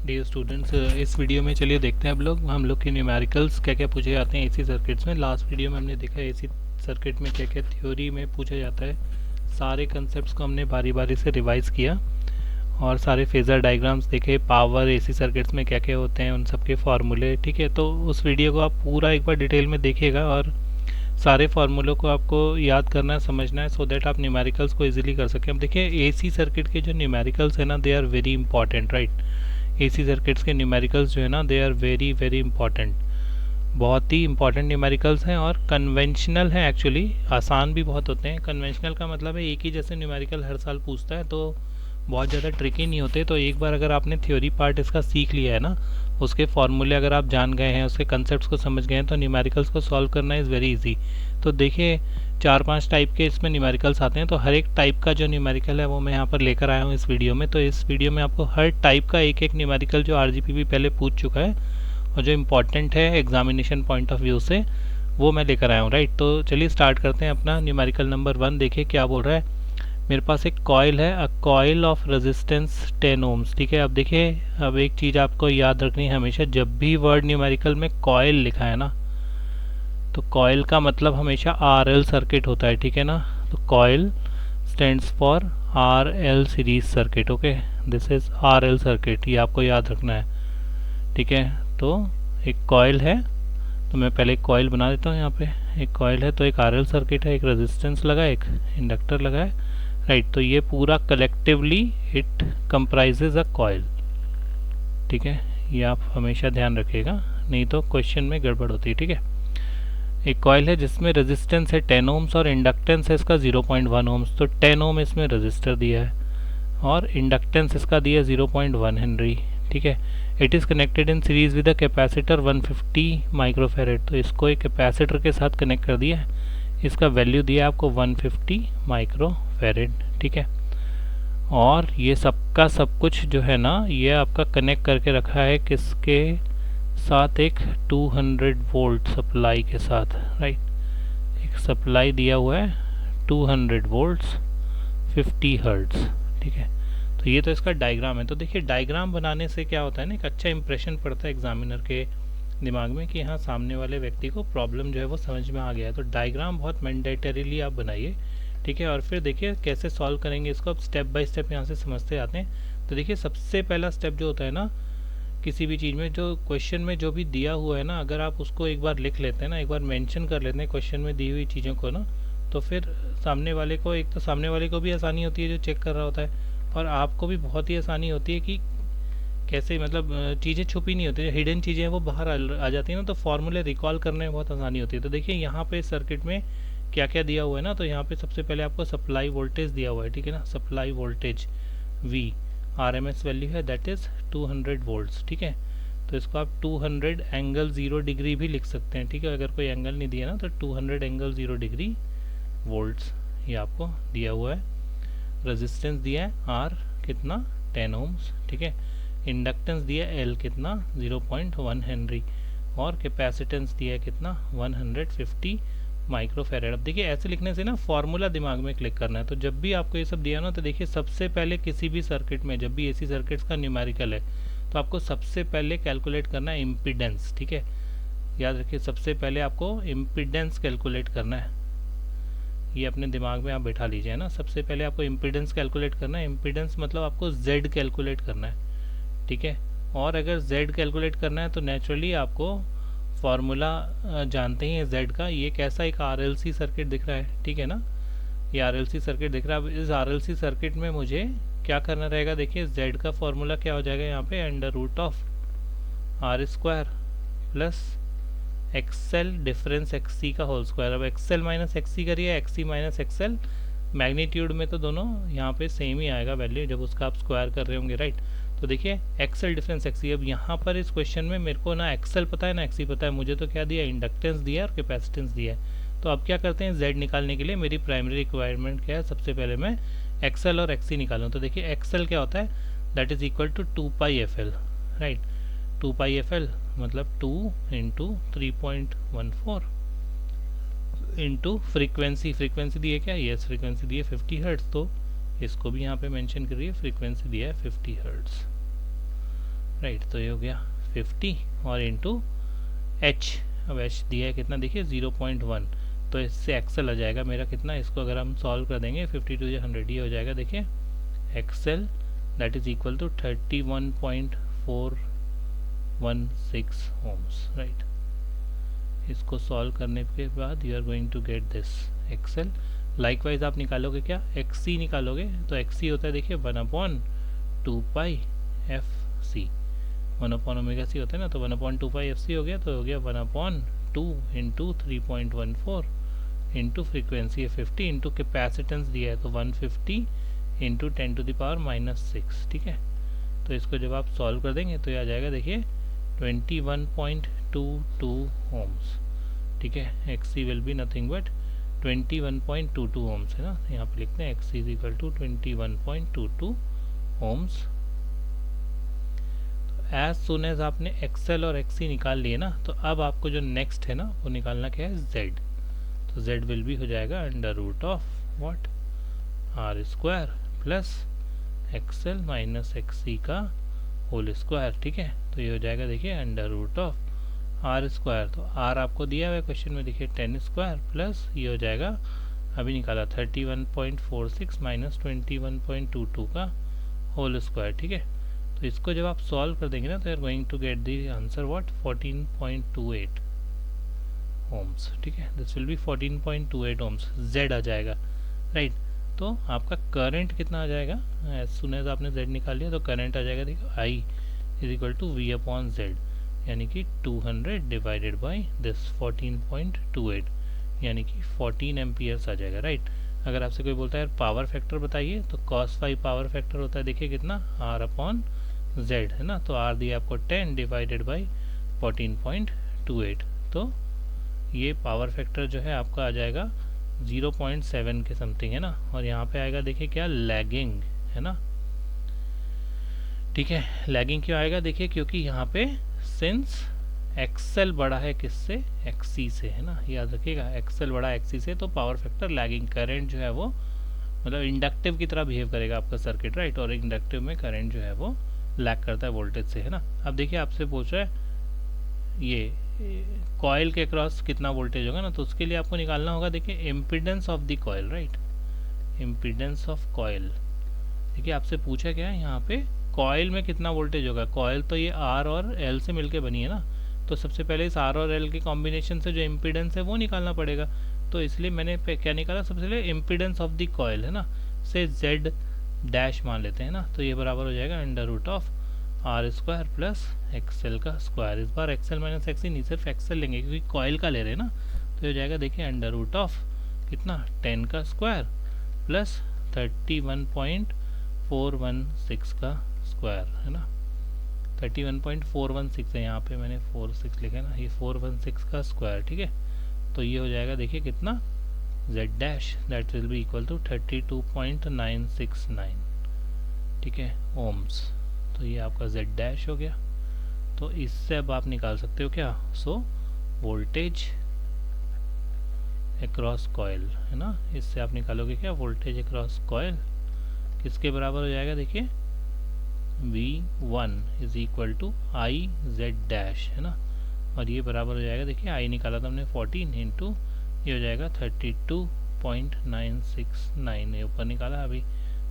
Dear students, इस video में चलिए देखते हैं हम लोग के न्यूमेरिकल्स क्या क्या पूछे जाते हैं एसी सर्किट्स में। लास्ट वीडियो में हमने देखा एसी सर्किट में क्या क्या थ्योरी में पूछा जाता है। सारे कंसेप्ट्स को हमने बारी बारी से रिवाइज किया और सारे फेजर डायग्राम्स देखे, पावर एसी सर्किट्स में क्या क्या होते हैं उन सब के फार्मूले। ठीक है, तो उस वीडियो को आप पूरा एक बार डिटेल में देखिएगा और सारे फार्मूलों को आपको याद करना है, समझना है, सो दैट आप न्यूमेरिकल्स को इजीली कर सकें। अब देखिए एसी सर्किट के जो न्यूमेरिकल्स है ना, they are very important, right. AC circuits के न्यूमेरिकल्स जो है ना, they are very very important, बहुत ही इंपॉर्टेंट न्यूमेरिकल्स हैं और कन्वेंशनल हैं। एक्चुअली आसान भी बहुत होते हैं। कन्वेंशनल का मतलब है एक ही जैसे न्यूमेरिकल हर साल पूछता है, तो बहुत ज़्यादा ट्रिकी नहीं होते। तो एक बार अगर आपने थ्योरी पार्ट इसका सीख लिया है ना, उसके फॉर्मूले अगर आप जान गए हैं, उसके कंसेप्ट्स को समझ गए हैं, तो न्यूमेरिकल्स को सॉल्व करना इज़ वेरी इजी। तो देखिए 4-5 टाइप के इसमें न्यूमेरिकल्स आते हैं, तो हर एक टाइप का जो न्यूमेरिकल है वो मैं यहाँ पर लेकर आया हूँ इस वीडियो में। तो इस वीडियो में आपको हर टाइप का एक एक न्यूमेरिकल जो आरजीपीवी पहले पूछ चुका है और जो इम्पोर्टेंट है एग्जामिनेशन पॉइंट ऑफ व्यू से, वो मैं लेकर आया हूँ, राइट। तो चलिए स्टार्ट करते हैं अपना न्यूमेरिकल नंबर 1। देखिए क्या बोल रहा है। मेरे पास एक कॉइल है, a coil of resistance 10 ohms. ठीक है, अब देखिए, अब एक चीज़ आपको याद रखनी है हमेशा, जब भी वर्ड न्यूमेरिकल में कॉइल लिखा है ना, तो कॉइल का मतलब हमेशा आर एल सर्किट होता है। ठीक है ना, तो coil stands for R L series circuit. Okay, this is R L circuit, ये आपको याद रखना है। ठीक है, तो एक कॉइल है, तो मैं पहले एक कॉइल बना देता हूँ। यहाँ पे एक कॉइल है, तो एक आर एल सर्किट है, एक रेजिस्टेंस लगा है, एक इंडक्टर लगा है, राइट। तो ये पूरा collectively it comprises a coil. ठीक है, ये आप हमेशा ध्यान रखिएगा, नहीं तो क्वेश्चन में गड़बड़ होती है। ठीक है, एक कॉइल है जिसमें रेजिस्टेंस है 10 ओम्स और इंडक्टेंस है इसका 0.1 ओम्स। तो 10 ओम इसमें रेजिस्टर दिया है और इंडक्टेंस इसका दिया 0.1 हेनरी। ठीक है, it is connected in series with a capacitor 150 microfarad. तो इसको एक कैपेसिटर के साथ कनेक्ट कर दिया है, इसका वैल्यू दिया आपको 150 माइक्रोफेरेड। ठीक है, और ये सबका सब कुछ जो है ना, ये आपका कनेक्ट करके रखा है किसके साथ, एक 200 वोल्ट सप्लाई के साथ, राइट। एक सप्लाई दिया हुआ है 200 वोल्ट्स 50 हर्ट्ज। ठीक है, तो ये तो इसका डायग्राम है। तो देखिए डायग्राम बनाने से क्या होता है ना, एक अच्छा इंप्रेशन पड़ता है एग्जामिनर के दिमाग में कि हाँ, सामने वाले व्यक्ति को प्रॉब्लम जो है वो समझ में आ गया है। तो डायग्राम बहुत मैंडेटरीली आप बनाइए। ठीक है, और फिर देखिए कैसे सॉल्व करेंगे इसको। अब स्टेप बाय स्टेप यहाँ से समझते आते हैं। तो देखिए सबसे पहला स्टेप जो होता है ना, किसी भी चीज़ में जो क्वेश्चन में जो भी दिया हुआ है ना, अगर आप उसको एक बार लिख लेते हैं ना, एक बार मेंशन कर लेते हैं क्वेश्चन में दी हुई चीज़ों को ना, तो फिर सामने वाले को, एक तो सामने वाले को भी आसानी होती है जो चेक कर रहा होता है, और आपको भी बहुत ही आसानी होती है कि कैसे, मतलब चीज़ें छुपी नहीं होती, हिडन चीज़ें हैं वो बाहर आ जाती हैं ना, तो फॉर्मूले रिकॉल करने में बहुत आसानी होती है। तो देखिए यहाँ पे सर्किट में क्या क्या दिया हुआ है ना, तो यहाँ पे सबसे पहले आपको सप्लाई वोल्टेज दिया हुआ है। ठीक है ना, supply voltage V RMS value है, दैट इज़ 200 वोल्ट्स। ठीक है, तो इसको आप 200 एंगल 0 डिग्री भी लिख सकते हैं। ठीक है, अगर कोई एंगल नहीं दिया ना, तो 200 एंगल 0 डिग्री वोल्ट्स ये आपको दिया हुआ है। रेजिस्टेंस दिया है R कितना, 10 ओम्स। ठीक है, इंडक्टेंस दिया है L कितना, 0.1 हेनरी, और कैपेसिटेंस दिया है कितना, 150 माइक्रोफेरेड। अब देखिए ऐसे लिखने से ना फॉर्मूला दिमाग में क्लिक करना है। तो जब भी आपको ये सब दिया ना, तो देखिए सबसे पहले किसी भी सर्किट में, जब भी एसी सर्किट्स का न्यूमेरिकल है, तो आपको सबसे पहले कैलकुलेट करना है इम्पीडेंस। ठीक है, याद रखिए सबसे पहले आपको इम्पीडेंस कैलकुलेट करना है, ये अपने दिमाग में आप बैठा लीजिए ना। सबसे पहले आपको इम्पीडेंस कैलकुलेट करना है। इम्पीडेंस मतलब आपको Z कैलकुलेट करना है। ठीक है, और अगर Z कैलकुलेट करना है तो नेचुरली आपको फार्मूला जानते ही हैं Z का। ये कैसा एक RLC सर्किट दिख रहा है, ठीक है ना, ये RLC सर्किट दिख रहा है। अब इस RLC सर्किट में मुझे क्या करना रहेगा, देखिए Z का फॉर्मूला क्या हो जाएगा यहाँ पे, √R² plus XL difference XC का होल स्क्वायर। अब एक्सएल माइनस एक्सी करिए, एक्सी माइनस एक्सएल, मैग्नीट्यूड में तो दोनों यहाँ पे सेम ही आएगा वैल्यू जब उसका आप स्क्वायर कर रहे होंगे, राइट। तो देखिए एक्सएल डिफरेंस एक्सी। अब यहाँ पर इस क्वेश्चन में मेरे को ना एक्सएल पता है ना एक्सी पता है, मुझे तो क्या दिया, इंडक्टेंस दिया और कैपेसिटेंस दिया है। तो अब क्या करते हैं, जेड निकालने के लिए मेरी प्राइमरी रिक्वायरमेंट क्या है, सबसे पहले मैं एक्सएल और एक्सी निकालूँ। तो देखिए एक्सएल क्या होता है, that is equal to 2πfl, right. 2πfl मतलब 2 इंटू 3.14 इंटू फ्रीक्वेंसी। फ्रीक्वेंसी दी है क्या, यस फ्रीक्वेंसी दी है 50 हर्ट्ज, तो इसको भी यहाँ पे मेंशन करिए, फ्रीक्वेंसी दिया है 50 हर्ट्ज, राइट। तो ये हो गया 50 और इंटू एच, अब एच दिया है कितना देखिए 0.1, तो इससे एक्सेल आ जाएगा मेरा कितना, इसको अगर हम सॉल्व कर देंगे 52 या 100 ये हो जाएगा देखिए XL that is equal to 31.416 ohms, right. इसको सॉल्व करने के बाद you are going to get this XL. Likewise आप निकालोगे क्या, एक्सी निकालोगे, तो एक्सी होता है देखिए 1/2 एफ सी, 1/ओमेगा सी होता है ना, तो 1/2 एफ सी हो गया, तो हो गया 1/2 इंटू 3.14 इंटू फ्रीक्वेंसी है 50 इंटू कैपेसिटेंस दिया है तो 150 इंटू 10⁻⁻6, ठीक है। तो इसको जब आप सॉल्व कर देंगे तो ये आ जाएगा देखिए 21.22 ओम्स, ठीक है। XC will be nothing but 21.22 ohms है ना, यहाँ पे लिखते हैं XC is equal to 21.22 ohms. As soon as आपने एक्सेल और एक्सी निकाल लिए ना, तो अब आपको जो नेक्स्ट है ना वो निकालना क्या है, जेड। तो जेड विल भी हो जाएगा under root of what, R square plus XL minus XC का होल स्क्वायर, ठीक है। तो ये हो जाएगा देखिए under root of R square, तो आर आपको दिया हुआ है क्वेश्चन में देखिए 10 स्क्वायर प्लस ये हो जाएगा अभी निकाला 31.46 माइनस 21.22 का होल स्क्वायर, ठीक है। तो इसको जब आप सॉल्व कर देंगे ना तो you are going to get the answer what 14.28 ohms, ठीक है। This will be 14.28 ohms, Z आ जाएगा, राइट। तो आपका करंट कितना आ जाएगा, एज सुन एज आपने जेड निकाल लिया तो करंट आ जाएगा देखो I is equal to V upon Z, यानी कि 200 डिवाइडेड बाई दिस 14.28 यानी कि 14 एम्पियर्स आ जाएगा, राइट। अगर आपसे कोई बोलता है यार पावर फैक्टर बताइए तो cos फाई पावर फैक्टर होता है देखिए कितना आर अपॉन जेड है ना, तो आर दिया आपको 10 डिवाइडेड बाई 14.28, तो ये पावर फैक्टर जो है आपका आ जाएगा 0.7 के समथिंग है ना, और यहाँ पे आएगा देखिए क्या लैगिंग है ना, ठीक है। लैगिंग क्यों आएगा देखिए क्योंकि यहाँ पे सिंस एक्सेल बड़ा है किससे, एक्सी से है ना, याद रखिएगा एक्सेल बड़ा एक्सी से, तो पावर फैक्टर लैगिंग, करंट जो है वो मतलब इंडक्टिव की तरह बिहेव करेगा आपका सर्किट, राइट। और इंडक्टिव में करंट जो है वो लैग करता है वोल्टेज से है ना। अब देखिए आपसे पूछ रहा है ये कॉइल के क्रॉस कितना वोल्टेज होगा ना, तो उसके लिए आपको निकालना होगा देखिए impedance of the coil, right. Impedance of coil, देखिए आपसे पूछा क्या है यहाँ पे कॉइल में कितना वोल्टेज होगा, कॉइल तो ये आर और एल से मिलके बनी है ना, तो सबसे पहले इस आर और एल के कॉम्बिनेशन से जो इम्पीडेंस है वो निकालना पड़ेगा, तो इसलिए मैंने क्या निकाला सबसे पहले इम्पीडेंस ऑफ द कॉइल है ना, से जेड डैश मान लेते हैं ना, तो ये बराबर हो जाएगा under root of R square plus XL का स्क्वायर, इस बार एक्सेल माइनस एक्सी नहीं सिर्फ एक्सेल लेंगे क्योंकि कॉइल का ले रहे हैं ना, तो हो जाएगा देखिए अंडर रूट ऑफ कितना 10 का स्क्वायर प्लस 31.416 का स्क्वायर है ना, 31.416 है, यहाँ पे मैंने 46 लिखा है ना, ये 416 का स्क्वायर, ठीक है। तो ये हो जाएगा देखिए कितना z dash that will be equal to 32.969, ठीक है ओम्स। तो ये आपका z डैश हो गया, तो इससे अब आप निकाल सकते हो क्या, सो वोल्टेज अक्रॉस कॉइल है ना, इससे आप निकालोगे क्या वोल्टेज अक्रॉस कॉइल, किसके बराबर हो जाएगा देखिए V1 is equal to I Z dash है ना, और ये बराबर हो जाएगा देखिए आई निकाला था हमने 14 इंटू ये हो जाएगा 32.969, ये ऊपर निकाला अभी,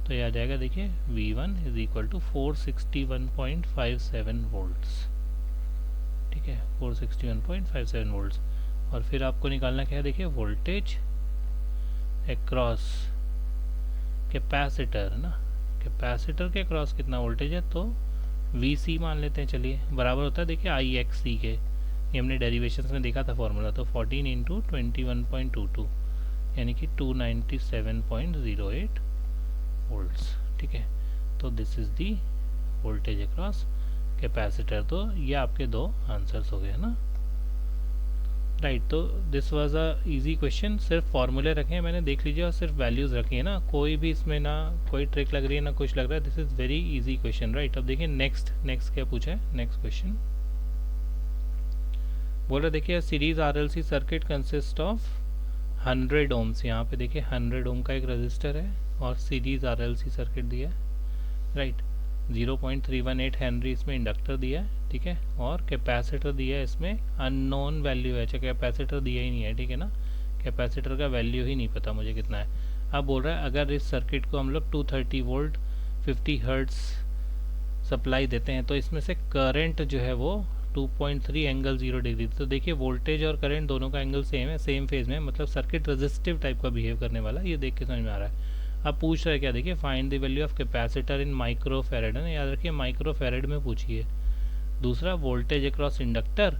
तो ये आ जाएगा देखिए V1 is equal to 461.57 volts, ठीक है 461.57 वोल्ट्स। और फिर आपको निकालना क्या है देखिए वोल्टेज अक्रॉस कैपेसिटर है ना, कैपेसिटर के क्रॉस कितना वोल्टेज है, तो VC मान लेते हैं, चलिए बराबर होता है देखिए आई एक्स सी के, ये हमने डेरिवेशंस में देखा था फॉर्मूला, तो 14 इंटू 21.22 यानी कि 297.08 वोल्ट्स, ठीक है। तो this is the voltage across capacitor, तो ये आपके दो आंसर्स हो गए ना, राइट। तो this was a easy question, सिर्फ फॉर्मूले रखे हैं मैंने, देख लीजिए, और सिर्फ वैल्यूज रखी है ना, कोई भी इसमें ना कोई ट्रिक लग रही है ना कुछ लग रहा है, this is very easy question, right. अब देखिए नेक्स्ट क्या पूछा है, नेक्स्ट क्वेश्चन बोल रहा देखिए series RLC circuit consist of 100 ohms, यहाँ पे देखिए 100 ओम का एक रजिस्टर है और सीरीज आरएलसी सर्किट दिया है, राइट। 0.318 हेनरी इसमें इंडक्टर दिया है, ठीक है, और कैपेसिटर दिया है इसमें अननोन वैल्यू है, अच्छा कैपेसिटर दिया ही नहीं है, ठीक है ना, कैपेसिटर का वैल्यू ही नहीं पता मुझे कितना है। अब बोल रहा है अगर इस सर्किट को हम लोग 230 वोल्ट 50 हर्ट्ज सप्लाई देते हैं तो इसमें से करंट जो है वो 2.3 एंगल 0 डिग्री। तो देखिए वोल्टेज और करंट दोनों का एंगल सेम है, सेम फेज में, मतलब सर्किट रेजिस्टिव टाइप का बिहेव करने वाला, ये देख के समझ में आ रहा है। अब पूछ रहा है क्या, देखिए find the value of capacitor in microfarad, है ना, याद रखिए माइक्रोफेरेड में पूछिए। दूसरा voltage across inductor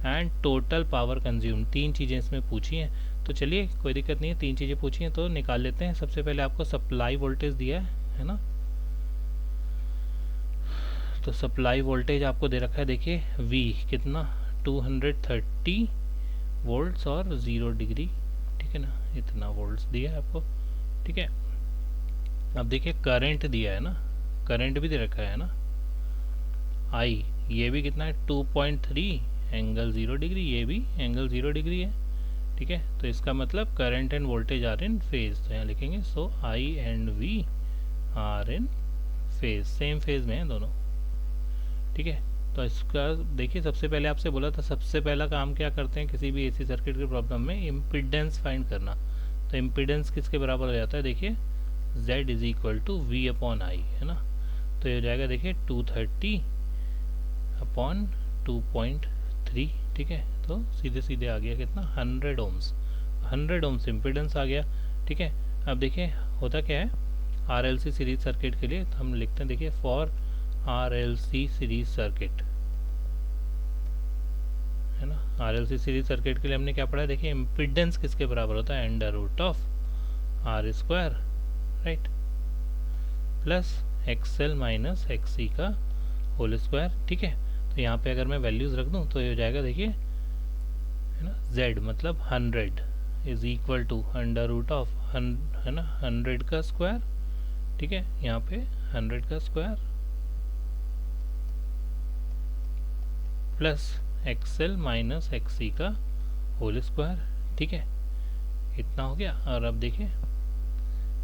and total power consume, तीन चीज़ें इसमें पूछी हैं। तो चलिए कोई दिक्कत नहीं है, तीन चीज़ें पूछी हैं तो निकाल लेते हैं। सबसे पहले आपको सप्लाई वोल्टेज दिया है ना, तो सप्लाई वोल्टेज आपको दे रखा है, देखिए V कितना 230 वोल्ट्स और 0 डिग्री, ठीक है ना, इतना वोल्ट्स दिया है आपको, ठीक है। अब देखिए करंट दिया है ना, करंट भी दे रखा है ना I, ये भी कितना है 2.3 एंगल 0 डिग्री, ये भी एंगल 0 डिग्री है, ठीक है। तो इसका मतलब current and voltage are in phase, तो यहाँ लिखेंगे so I and V are in phase, same phase में है दोनों, ठीक है। तो इसका देखिए सबसे पहले आपसे बोला था सबसे पहला काम क्या करते हैं किसी भी एसी सर्किट की प्रॉब्लम में, इम्पीडेंस फाइंड करना। तो इम्पीडेंस किसके बराबर हो जाता है, देखिए Z is equal to V upon I, है ना। तो ये हो जाएगा देखिए 230 अपॉन 2.3, ठीक है। तो सीधे सीधे आ गया कितना 100 ओम्स, 100 ओम्स इम्पीडेंस आ गया, ठीक है। अब देखिए होता क्या है RLC सीरीज सर्किट के लिए, तो हम लिखते हैं देखिए फॉर RLC सीरीज सर्किट, है ना। RLC सीरीज सर्किट के लिए हमने क्या पढ़ा है, देखिए इम्पीडेंस किसके बराबर होता है, under root of R square, right, plus XL minus XC का होल स्क्वायर, ठीक है। तो यहाँ पे अगर मैं वैल्यूज रख दूँ तो ये हो जाएगा देखिए, है ना, Z मतलब 100 is equal to under root of, है ना, 100 का स्क्वायर, ठीक है, यहाँ पे 100 का square plus XL minus XC का होल स्क्वायर, ठीक है, इतना हो गया। और अब देखिए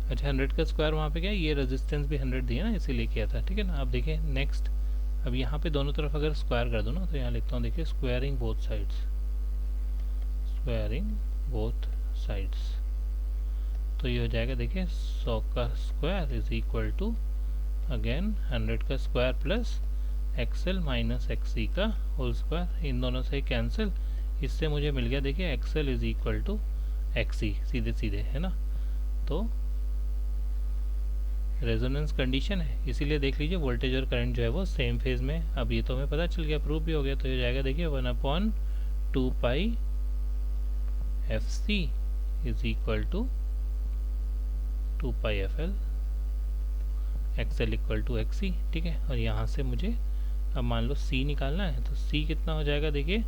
अच्छा 100 का स्क्वायर वहाँ पे क्या है, ये रेजिस्टेंस भी 100 दिया ना इसीलिए किया था, ठीक है ना। अब देखिए नेक्स्ट, अब यहाँ पे दोनों तरफ अगर स्क्वायर कर दो ना तो यहाँ लिखता हूँ देखिए squaring both sides, squaring both sides, तो ये हो जाएगा देखिए 100 का square is equal to again 100 का square plus XL minus XC का होल स्क्वायर, इन दोनों से कैंसिल, इससे मुझे मिल गया देखिए XL is equal to XC, सीधे सीधे, है ना। तो रेजोनेंस कंडीशन है, इसीलिए देख लीजिए वोल्टेज और करंट जो है वो सेम फेज में। अब ये तो हमें पता चल गया, प्रूफ भी हो गया, तो ये जाएगा देखिए 1/2 pi FC is equal to 2 pi FL, XL equal to XC, ठीक है। और यहाँ से मुझे अब मान लो C निकालना है, तो C कितना हो जाएगा, देखिए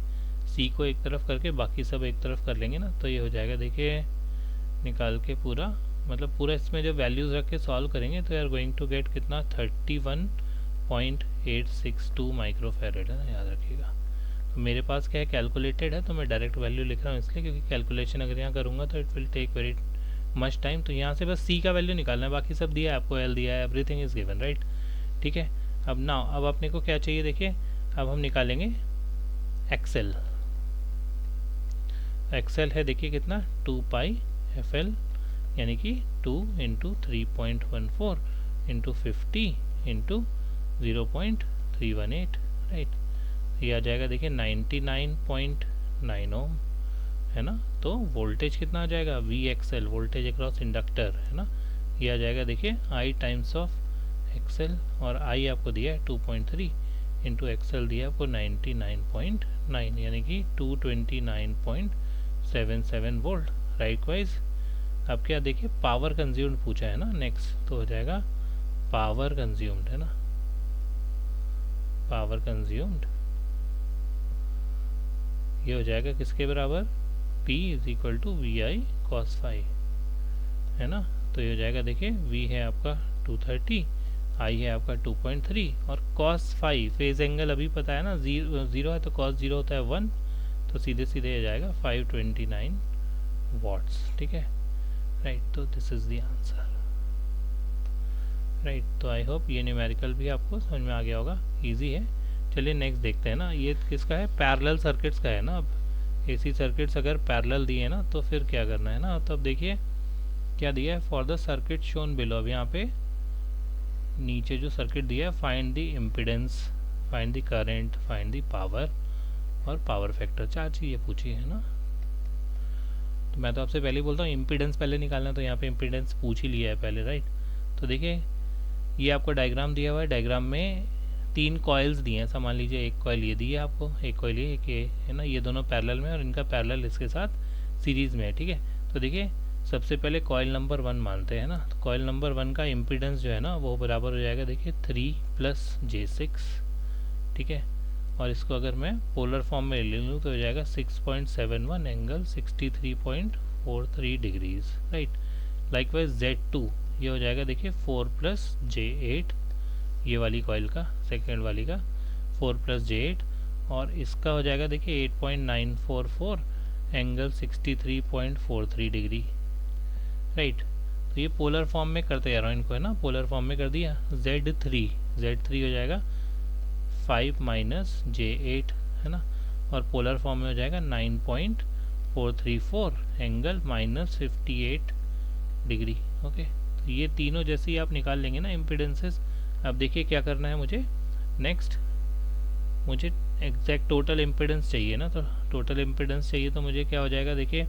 C को एक तरफ करके बाकी सब एक तरफ कर लेंगे ना, तो ये हो जाएगा देखिए निकाल के पूरा, मतलब पूरा इसमें जब वैल्यूज रख के सॉल्व करेंगे तो यार गोइंग टू गेट कितना 31.862 माइक्रोफेरेड, है ना, याद रखिएगा। तो मेरे पास क्या है कैलकुलेटेड है, तो मैं डायरेक्ट वैल्यू लिख रहा हूँ इसलिए क्योंकि कैलकुलेशन अगर यहाँ करूँगा तो it will take very much time. तो यहाँ से बस C का वैल्यू निकालना है, बाकी सब दिया है आपको, L दिया है, एवरीथिंग इज गिवन, राइट, ठीक है। अब ना अब अपने को क्या चाहिए, देखिए अब हम निकालेंगे XL, XL है देखिए कितना 2 पाई FL, यानी कि 2 इंटू 3.14 इंटू 50 इंटू 0.318, राइट, ये आ जाएगा देखिए 99.9 ओम, है ना। तो वोल्टेज कितना आ जाएगा VXL, वोल्टेज अक्रॉस इंडक्टर, है ना, ये आ जाएगा देखिए I टाइम्स ऑफ XL, और I आपको दिया है 2.3 इंटू XL दिया आपको 99.9 यानी कि 229.77 वोल्ट, राइट वाइज। अब क्या देखिए पावर कंज्यूम्ड पूछा है ना नेक्स्ट, तो हो जाएगा पावर कंज्यूम्ड, है ना, पावर कंज्यूम्ड ये हो जाएगा किसके बराबर, P is equal to VI cos phi, है ना। तो ये हो जाएगा देखिए V है आपका 230, I है आपका 2.3 और cos phi फेज एंगल अभी पता है ना, 0 है तो cos 0 होता है 1, तो सीधे सीधे हो जाएगा 529 वाट्स, ठीक है, राइट। तो this is the answer, right. तो आई होप ये न्यूमेरिकल भी आपको समझ में आ गया होगा, इजी है। चलिए नेक्स्ट देखते हैं ना, ये किसका है, पैरेलल सर्किट्स का है ना। अब एसी सर्किट्स अगर पैरेलल दिए ना तो फिर क्या करना है ना, तो अब देखिए क्या दिया है, for the circuit shown below. अब यहाँ पे नीचे जो सर्किट दिया है, find the impedance, find the current, find the power और पावर फैक्टर, 4 चीज़ें पूछी है ना। तो मैं तो आपसे पहले ही बोलता हूँ इम्पिडेंस पहले निकालना, तो यहाँ पे इम्पिडेंस पूछ ही लिया है पहले, राइट। तो देखिए ये आपको डायग्राम दिया हुआ है, डायग्राम में 3 कॉइल्स दिए हैं। ऐसा मान लीजिए एक कॉइल ये दी है आपको, एक कॉइल ये, एक ये है ना, ये दोनों पैरेलल में और इनका पैरेलल इसके साथ सीरीज में है, ठीक है। तो देखिए सबसे पहले कॉइल नंबर 1 मानते हैं ना, तो कॉइल नंबर 1 का इम्पिडेंस जो है ना वो बराबर हो जाएगा, देखिए 3 + j6, ठीक है। और इसको अगर मैं पोलर फॉर्म में ले लूँ तो हो जाएगा 6.71 angle 63.43 degrees, right. Likewise Z2 ये हो जाएगा देखिए 4 + j8, ये वाली कॉइल का, सेकेंड वाली का 4 + j8, और इसका हो जाएगा देखिए 8.944 एंगल 63.43 डिग्री, राइट। तो ये पोलर फॉर्म में करते जा रहा हूँ इनको, है ना, पोलर फॉर्म में कर दिया। Z3 हो जाएगा 5 - j8, है ना, और पोलर फॉर्म में हो जाएगा 9.434 एंगल -58 डिग्री, ओके। तो ये तीनों जैसे ही आप निकाल लेंगे ना इम्पिडेंसेस। अब देखिए क्या करना है मुझे नेक्स्ट, मुझे एग्जैक्ट टोटल इम्पिडेंस चाहिए ना, तो टोटल इम्पिडेंस चाहिए तो मुझे क्या हो जाएगा, देखिए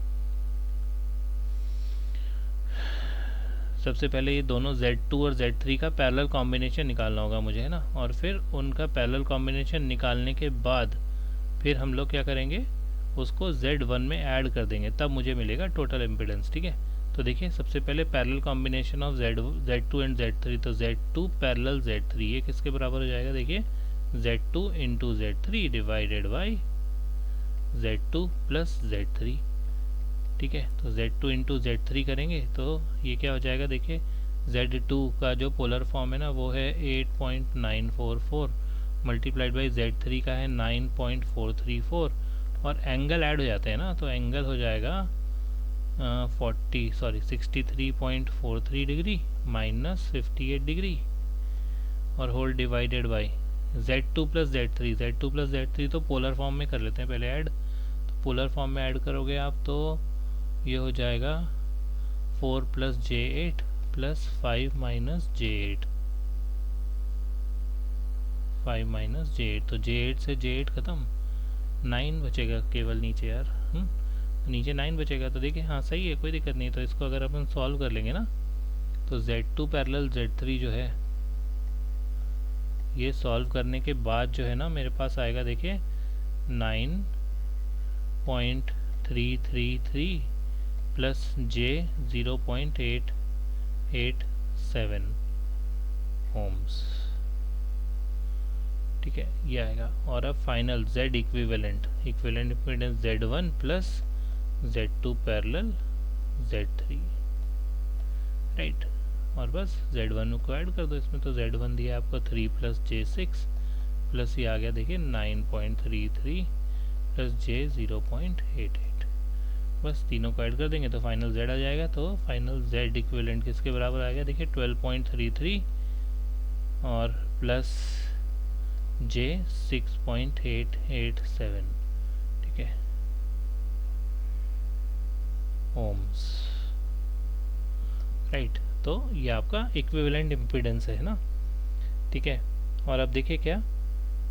सबसे पहले ये दोनों Z2 और Z3 का पैरेलल कॉम्बिनेशन निकालना होगा मुझे, है ना, और फिर उनका पैरेलल कॉम्बिनेशन निकालने के बाद फिर हम लोग क्या करेंगे, उसको Z1 में ऐड कर देंगे, तब मुझे मिलेगा टोटल इम्पिडेंस, ठीक है। तो देखिए सबसे पहले parallel combination of Z2 and Z3, तो Z2 पैरेलल Z3 ये किसके बराबर हो जाएगा, देखिए Z2 × Z3 divided by Z2 + Z3, ठीक है। तो Z2 × Z3 करेंगे तो ये क्या हो जाएगा, देखिए Z2 का जो पोलर फॉर्म है ना वो है 8.944 मल्टीप्लाइड बाई Z3 का है 9.434, और एंगल ऐड हो जाते हैं ना, तो एंगल हो जाएगा 63.43 डिग्री -58 डिग्री, और whole divided by Z2 + Z3 तो पोलर फॉर्म में कर लेते हैं पहले ऐड। तो पोलर फॉर्म में ऐड करोगे आप तो ये हो जाएगा 4 + j8 + 5 - j8, 5 - j8, तो j8 से j8 खत्म, 9 बचेगा केवल नीचे यार, नीचे 9 बचेगा। तो देखिए हाँ सही है, कोई दिक्कत नहीं। तो इसको अगर अपन सॉल्व कर लेंगे ना, तो Z2 पैरेलल Z3 जो है ये सॉल्व करने के बाद जो है ना मेरे पास आएगा, देखिए 9.333 + j 0.887 ओम्स, ठीक है, ये आएगा। और अब final Z equivalent impedance Z1 + Z2 parallel Z3, right. और बस Z1 को ऐड कर दो इसमें, तो Z1 दिया आपको 3 + j6 प्लस ये आ गया देखिए 9.33 + j 0.88, बस तीनों को ऐड कर देंगे तो फाइनल Z आ जाएगा। तो फाइनल Z इक्विवेलेंट किसके बराबर आ गया, देखिए 12.33 और प्लस J 6.887, ठीक है, ओम्स, राइट। तो ये आपका इक्विवेलेंट इम्पीडेंस है ना, ठीक है। और अब देखिए क्या,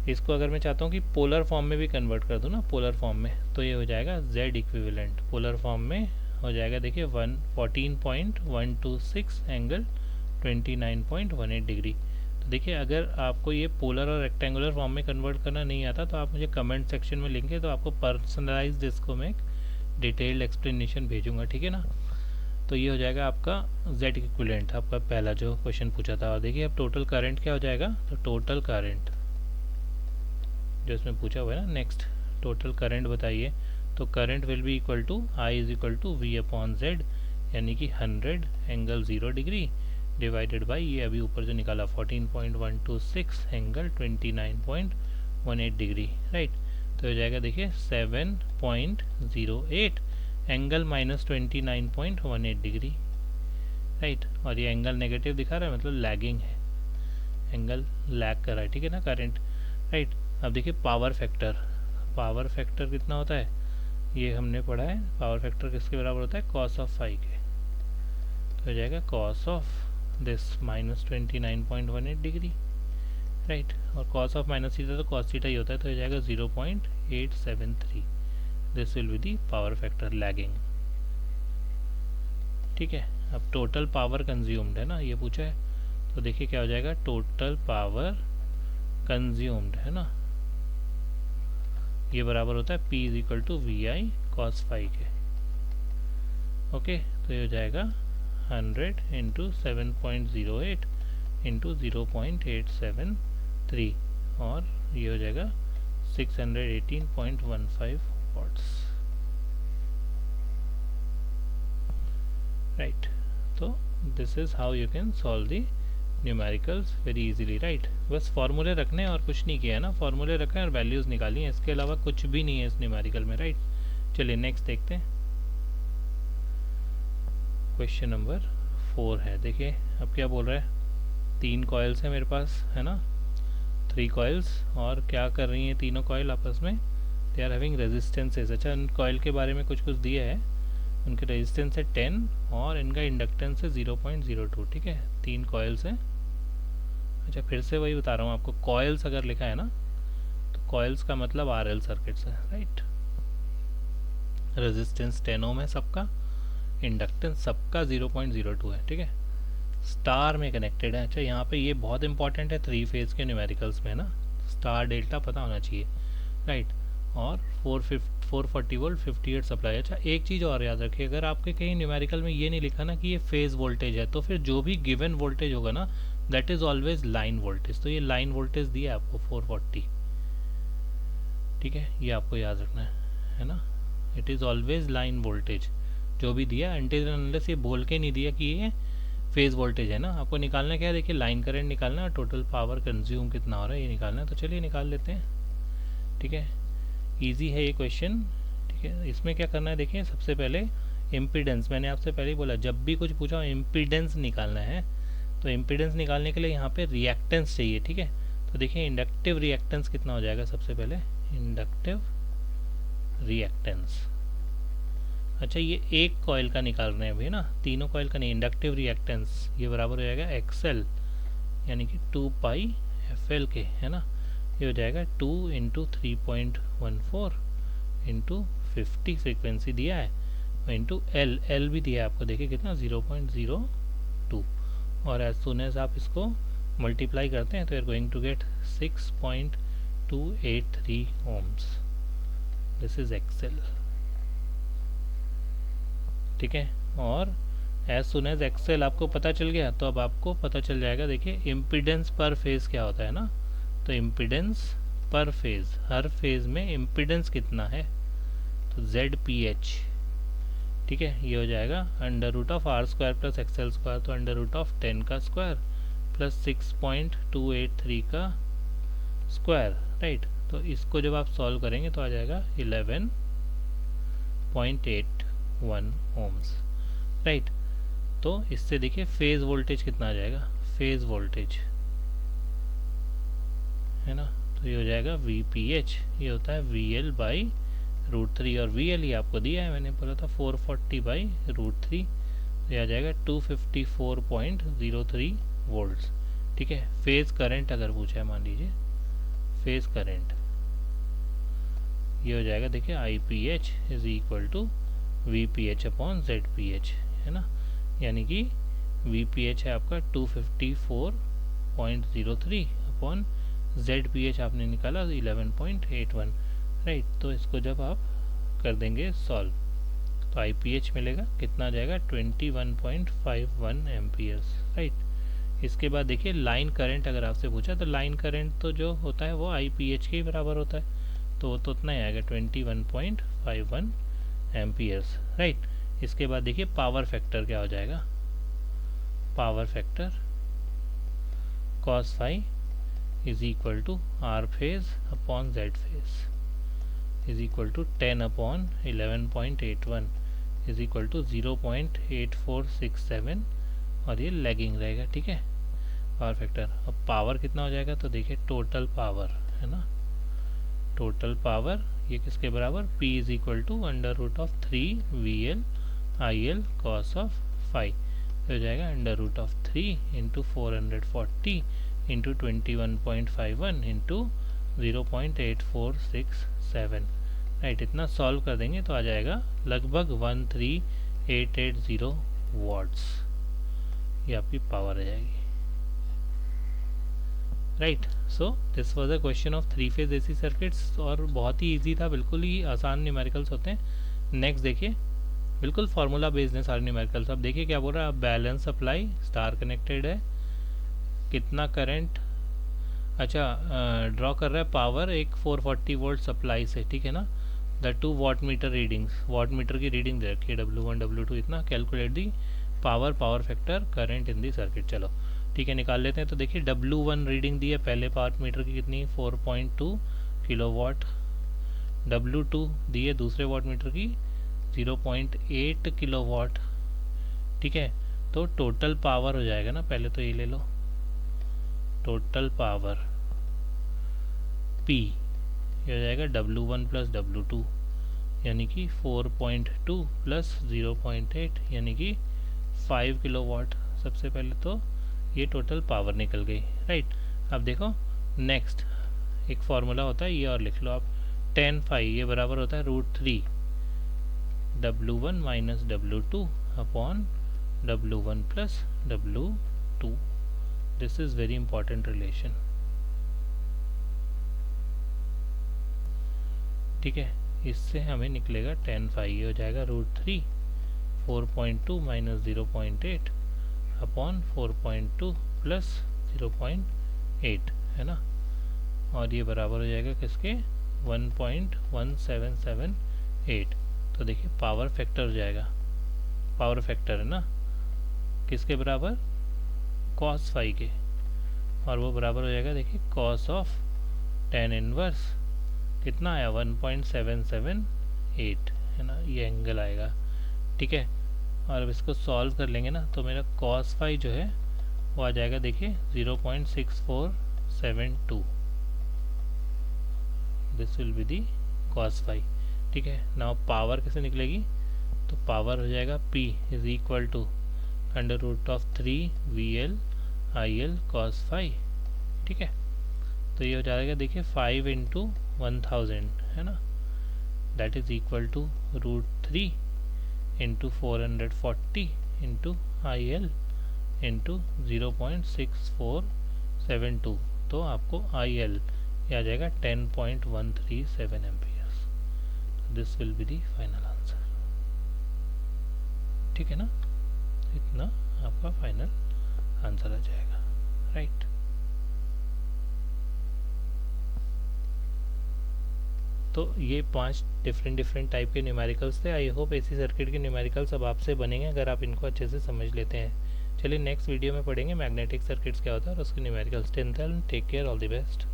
इसको अगर मैं चाहता हूँ कि पोलर फॉर्म में भी कन्वर्ट कर दूँ ना, पोलर फॉर्म में, तो ये हो जाएगा Z इक्विवेलेंट पोलर फॉर्म में हो जाएगा देखिए 14.126 एंगल 29.18 डिग्री। तो देखिए अगर आपको ये पोलर और रेक्टेंगुलर फॉर्म में कन्वर्ट करना नहीं आता तो आप मुझे कमेंट सेक्शन में लिखेंगे, तो आपको पर्सनलाइज्ड इसको मैं एक डिटेल्ड एक्सप्लेनेशन भेजूंगा, ठीक है ना। तो ये हो जाएगा आपका Z इक्विवेलेंट, आपका पहला जो क्वेश्चन पूछा था। और देखिए अब टोटल करंट क्या हो जाएगा, तो टोटल करंट जो इसमें पूछा हुआ है ना, नेक्स्ट टोटल करंट बताइए। तो current will be equal to I = V/Z, यानी कि 100 एंगल 0 डिग्री डिवाइडेड बाई ये अभी ऊपर जो निकाला 14.126 एंगल 29.18 डिग्री, राइट। तो हो जाएगा देखिए 7.08 एंगल -29.18 डिग्री, राइट। और ये एंगल नेगेटिव दिखा रहा है मतलब लैगिंग है, एंगल लैग कर रहा है, ठीक है ना, करंट, राइट। अब देखिए पावर फैक्टर कितना होता है, ये हमने पढ़ा है, पावर फैक्टर किसके बराबर होता है, cos ऑफ फाई के। तो हो जाएगा cos of this -29.18 degree, right. और cos ऑफ माइनस थीटा तो cos थीटा ही होता है, तो हो जाएगा 0.873। This will be the power factor lagging, ठीक है। अब टोटल पावर कंज्यूम्ड है ना, ये पूछा है, तो देखिए क्या हो जाएगा, टोटल पावर कंज्यूम्ड है ना, ये बराबर होता है P = VI cos फाई के। ओके, तो ये हो जाएगा 100 × 7.08 × 0.873 और ये हो जाएगा 618.15 वाट्स, राइट। तो this is how you can solve the numericals very easily, right. बस फॉर्मूले रखने और कुछ नहीं किया है ना, फॉर्मूले रखे और वैल्यूज़ निकाली हैं, इसके अलावा कुछ भी नहीं है इस न्यूमेरिकल में, राइट। चलिए नेक्स्ट देखते हैं, क्वेश्चन नंबर 4 है। देखिए अब क्या बोल रहा है, 3 कॉइल्स हैं मेरे पास, है ना, 3 कॉइल्स, और क्या कर रही हैं तीनों कॉइल आपस में, दे आर हैविंग रेजिस्टेंसेज। अच्छा, इन कॉइल के बारे में कुछ दिया है, उनके रेजिस्टेंस है 10 और इनका इंडक्टेंस है 0.02, ठीक है। 3 कॉइल्स हैं। अच्छा, फिर से वही बता रहा हूँ आपको, कॉइल्स अगर लिखा है ना तो कॉइल्स का मतलब RL सर्किट्स है, राइट। रेजिस्टेंस 10 ओम है सबका, इंडक्टेंस सबका 0.02 है, ठीक है, स्टार में कनेक्टेड है। अच्छा, यहाँ पे ये बहुत इंपॉर्टेंट है 3 फेज के न्यूमेरिकल्स में ना, स्टार डेल्टा पता होना चाहिए, राइट। और 440 वोल्ट 58 सप्लाई। अच्छा, एक चीज़ और याद रखिए, अगर आपके कहीं न्यूमेरिकल में ये नहीं लिखा ना कि ये फेज वोल्टेज है, तो फिर जो भी गिवन वोल्टेज होगा ना that is always line voltage. तो ये लाइन वोल्टेज दिया है आपको 440, ठीक है, ये आपको याद रखना है ना, it is always line voltage जो भी दिया, अनटिल अनलेस ये बोल के नहीं दिया कि ये फेज वोल्टेज है ना। आपको निकालना क्या है, देखिए लाइन करंट निकालना है, टोटल पावर कंज्यूम कितना हो रहा है ये निकालना है। तो चलिए निकाल लेते हैं, ठीक है, इजी है ये क्वेश्चन, ठीक है। इसमें क्या करना है, देखिए सबसे पहले इम्पीडेंस, मैंने आपसे पहले ही बोला जब भी कुछ पूछा इम्पीडेंस निकालना है, तो इम्पीडेंस निकालने के लिए यहाँ पे रिएक्टेंस चाहिए, ठीक है। तो देखिए इंडक्टिव रिएक्टेंस कितना हो जाएगा, सबसे पहले इंडक्टिव रिएक्टेंस। अच्छा, ये एक कॉइल का निकाल रहे हैं अभी ना, तीनों कॉइल का नहीं, इंडक्टिव रिएक्टेंस ये बराबर हो जाएगा XL यानी कि 2 पाई FL के, है ना। ये हो जाएगा 2 × 3.14 × 50 फ्रीक्वेंसी दिया है, इंटू L भी दिया है आपको, देखिए कितना 0.02, और एज सुन एज आप इसको मल्टीप्लाई करते हैं तो you are going to get 6.283 ohms। This is XL, ठीक है। और एज सुन एज XL आपको पता चल गया, तो अब आपको पता चल जाएगा, देखिए इम्पीडेंस पर फेज क्या होता है ना, तो इम्पीडेंस पर फेज, हर फेज में इम्पीडेंस कितना है, तो ZPH, ठीक है। ये हो जाएगा √R² + XL², तो √10 का स्क्वायर प्लस 6.283 का स्क्वायर, राइट। तो इसको जब आप सॉल्व करेंगे तो आ जाएगा 11.81 ohms, राइट। तो इससे देखिए फेज वोल्टेज कितना आ जाएगा, फेज वोल्टेज है ना, तो ये हो जाएगा VPH, ये होता है VL/√3, और VL ही आपको दिया है, मैंने बोला था 440/√3, तो ये आ जाएगा 254.03 वोल्ट्स, ठीक है। फेज करंट अगर पूछा है, मान लीजिए फेज करंट, ये हो जाएगा देखिए IPH = VPH/ZPH, है ना, यानी कि VPH है आपका 254.03 अपॉन ZPH आपने निकाला 11.81, राइट। तो इसको जब आप कर देंगे सॉल्व तो IPH मिलेगा, कितना आ जाएगा 21.51 एम्पियर्स, राइट। इसके बाद देखिए लाइन करंट अगर आपसे पूछा, तो लाइन करंट तो जो होता है वो IPH के ही बराबर होता है, तो वो तो उतना ही आएगा 21.51 एम्पियर्स, राइट। इसके बाद देखिए पावर फैक्टर क्या हो जाएगा, power factor cos phi = R phase upon Z phase = 10/11.81 = 0.8467, और ये लैगिंग रहेगा, ठीक है। Power factor. अब पावर कितना हो जाएगा, तो देखिए टोटल पावर है ना, टोटल पावर ये किसके बराबर, P is equal to under root of 3 VL IL cos of phi, तो हो जाएगा under root of 3 into 440 into 21.51 into 0.8467, right. इतना सॉल्व कर देंगे तो आ जाएगा लगभग 13880 वाट्स, ये आपकी पावर आ जाएगी, right. So this was a question of 3 phase AC circuits, और बहुत ही इजी था, बिल्कुल ही आसान न्यूमेरिकल्स होते हैं। नेक्स्ट देखिए, बिल्कुल फार्मूला बेस्ड है सारे न्यूमेरिकल्स। अब देखिए क्या बोल रहा है, बैलेंस सप्लाई स्टार कनेक्टेड है, कितना करंट, अच्छा ड्रॉ कर रहा है पावर एक 440 वोल्ट सप्लाई से, ठीक है ना, the 2 watt meter readings, watt meter की रीडिंग दे रखी है W1 W2 इतना, calculate the power factor current in the circuit. चलो ठीक है, निकाल लेते हैं। तो देखिए W1 रीडिंग दी है पहले वाट मीटर की कितनी, 4.2 किलोवाट, W2 दी है दूसरे वाट मीटर की 0.8 किलोवाट, ठीक है। तो टोटल पावर हो जाएगा ना, पहले तो ये ले लो, टोटल पावर P ये हो जाएगा W1 प्लस W2 यानी कि 4.2 प्लस 0.8 यानी कि 5 किलोवाट। सबसे पहले तो ये टोटल पावर निकल गई, राइट। अब देखो नेक्स्ट एक फार्मूला होता है, ये और लिख लो आप, tan फाई ये बराबर होता है √3 W1 minus W2 upon W1 plus W2। This is very important relation, ठीक है। इससे हमें निकलेगा tan फाई, ये हो जाएगा √3 4.2 माइनस 0.8 अपॉन 4.2 प्लस 0.8 है ना, और ये बराबर हो जाएगा किसके, 1.1778। तो देखिए पावर फैक्टर हो जाएगा, पावर फैक्टर है ना किसके बराबर, cos फाई के, और वो बराबर हो जाएगा देखिए cos ऑफ tan इनवर्स कितना आया 1.778 है ना, ये एंगल आएगा, ठीक है। और अब इसको सॉल्व कर लेंगे ना, तो मेरा cos फाई जो है वो आ जाएगा देखिए 0.6472, this will be the cos phi, ठीक है। नाउ पावर कैसे निकलेगी, तो पावर हो जाएगा P is equal to under root of 3 VL IL cos phi, ठीक है। तो ये हो जाएगा देखिए 5 इंटू 1000 है ना, that is equal to √3 into 440 into IL into 0.6472, तो आपको IL ये आ जाएगा 10.137 amperes. This will be the final answer, ठीक है ना, इतना आपका फाइनल आंसर आ जाएगा, राइट। तो ये 5 डिफरेंट टाइप के न्यूमेरिकल्स थे। आई होप AC सर्किट के न्यूमेरिकल्स अब आपसे बनेंगे अगर आप इनको अच्छे से समझ लेते हैं। चलिए नेक्स्ट वीडियो में पढ़ेंगे मैग्नेटिक सर्किट्स क्या होता है और उसके numericals. Till then take care, all the best.